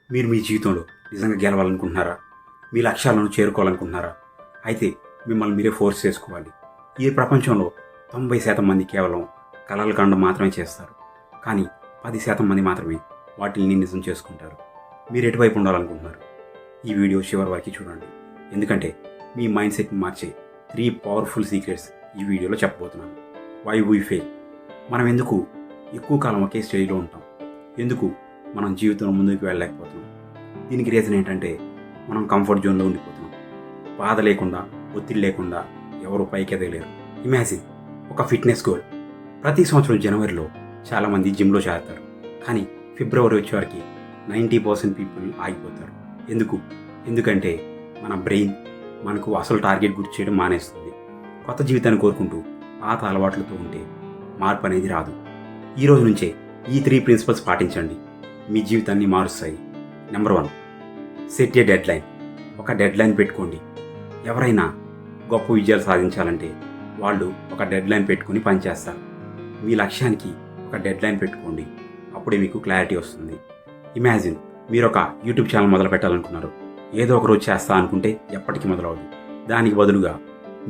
మీరు మీ జీవితంలో నిజంగా గెలవాలనుకుంటున్నారా? మీ లక్ష్యాలను చేరుకోవాలనుకుంటున్నారా? అయితే మిమ్మల్ని మీరే ఫోర్స్ చేసుకోవాలి. ఈ ప్రపంచంలో 90% మంది కేవలం కలలు కండం మాత్రమే చేస్తారు. కానీ 10% మంది మాత్రమే వాటిని నిజం చేసుకుంటారు. మీరు ఎటువైపు ఉండాలనుకుంటున్నారు? ఈ వీడియో చివరి వరకు చూడండి. ఎందుకంటే మీ మైండ్ సెట్ని మార్చే 3 పవర్ఫుల్ సీక్రెట్స్ ఈ వీడియోలో చెప్పబోతున్నాను. Why we fail. మనం ఎందుకు ఎక్కువ కాలం ఒకే స్టేజ్లో ఉంటాం? ఎందుకు మనం జీవితంలో ముందుకు వెళ్ళలేకపోతున్నాం? దీనికి రీజన్ ఏంటంటే మనం కంఫర్ట్ జోన్లో ఉండిపోతున్నాం. బాధ లేకుండా, ఒత్తిడి లేకుండా ఎవరు పైకి ఎదగలేరు. ఇమాజిన్ ఒక ఫిట్నెస్ గోల్. ప్రతి సంవత్సరం జనవరిలో చాలామంది జిమ్లో చేరతారు. కానీ ఫిబ్రవరి వచ్చేవారికి 90% పీపుల్ ఆగిపోతారు. ఎందుకంటే మన బ్రెయిన్ మనకు అసలు టార్గెట్ గుర్తు చేయడం మానేస్తుంది. కొత్త జీవితాన్ని కోరుకుంటూ పాత అలవాట్లతో ఉంటే మార్పు అనేది రాదు. ఈ రోజు నుంచే ఈ 3 ప్రిన్సిపల్స్ పాటించండి. మీ జీవితాన్ని మారుస్తాయి. నెంబర్ 1, సెట్ ఏ డెడ్ లైన్. ఒక డెడ్ లైన్ పెట్టుకోండి. ఎవరైనా గొప్ప విజయాలు సాధించాలంటే వాళ్ళు ఒక డెడ్ లైన్ పెట్టుకుని పనిచేస్తారు. మీ లక్ష్యానికి ఒక డెడ్ లైన్ పెట్టుకోండి. అప్పుడే మీకు క్లారిటీ వస్తుంది. ఇమాజిన్ మీరు ఒక యూట్యూబ్ ఛానల్ మొదలు పెట్టాలనుకున్నారు. ఏదో ఒక రోజు చేస్తా అనుకుంటే ఎప్పటికీ మొదలవదు. దానికి బదులుగా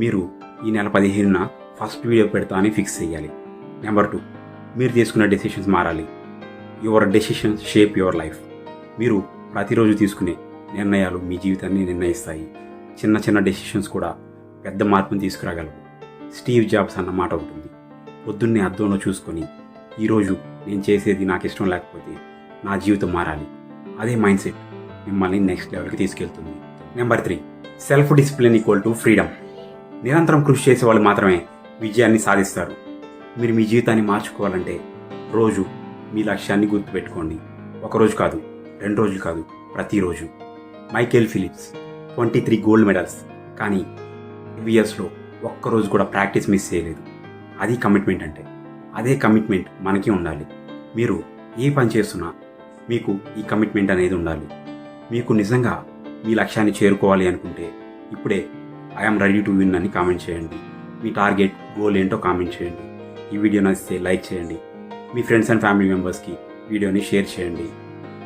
మీరు ఈ నెల 15న ఫస్ట్ వీడియో పెడతా అని ఫిక్స్ చేయాలి. నెంబర్ 2, మీరు తీసుకున్న డెసిషన్స్ మారాలి. Your decisions shape your life. మీరు ప్రతిరోజు తీసుకునే నిర్ణయాలు మీ జీవితాన్ని నిర్ణయిస్తాయి. చిన్న చిన్న డెసిషన్స్ కూడా పెద్ద మార్పుని తీసుకురాగలవు. స్టీవ్ జాబ్స్ అన్న మాట ఉంటుంది, పొద్దున్నే అద్దంలో చూసుకొని ఈరోజు నేను చేసేది నాకు ఇష్టం లేకపోతే నా జీవితం మారాలి. అదే మైండ్ సెట్ మిమ్మల్ని నెక్స్ట్ లెవెల్కి తీసుకెళ్తుంది. Number 3, self discipline equal to freedom. నిరంతరం కృషి చేసే వాళ్ళు మాత్రమే విజయాన్ని సాధిస్తారు. మీరు మీ జీవితాన్ని మార్చుకోవాలంటే రోజు మీ లక్ష్యాన్ని గుర్తుపెట్టుకోండి. ఒకరోజు కాదు, 2 రోజులు కాదు, ప్రతిరోజు. మైకేల్ ఫిలిప్స్ 23 గోల్డ్ మెడల్స్, కానీ ఇయర్స్లో ఒక్కరోజు కూడా ప్రాక్టీస్ మిస్ చేయలేదు. అది కమిట్మెంట్ అంటే. అదే కమిట్మెంట్ మనకి ఉండాలి. మీరు ఏ పని చేస్తున్నా మీకు ఈ కమిట్మెంట్ అనేది ఉండాలి. మీకు నిజంగా మీ లక్ష్యాన్ని చేరుకోవాలి అనుకుంటే ఇప్పుడే ఐఎమ్ రెడీ టు విన్ అని కామెంట్ చేయండి. మీ టార్గెట్ గోల్ ఏంటో కామెంట్ చేయండి. ఈ వీడియో నచ్చితే లైక్ చేయండి. మీ ఫ్రెండ్స్ అండ్ ఫ్యామిలీ మెంబర్స్కి వీడియోని షేర్ చేయండి.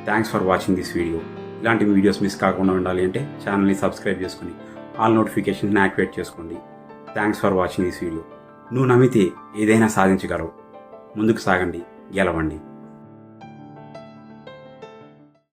Thanks for watching this video. ఇలాంటి వీడియోస్ మిస్ కాకుండా ఉండాలి అంటే ఛానల్ని సబ్స్క్రైబ్ చేసుకుని ఆల్ నోటిఫికేషన్స్ని యాక్టివేట్ చేసుకోండి. Thanks for watching this video. నువ్వు నమ్మితే ఏదైనా సాధించగలవు. ముందుకు సాగండి, గెలవండి.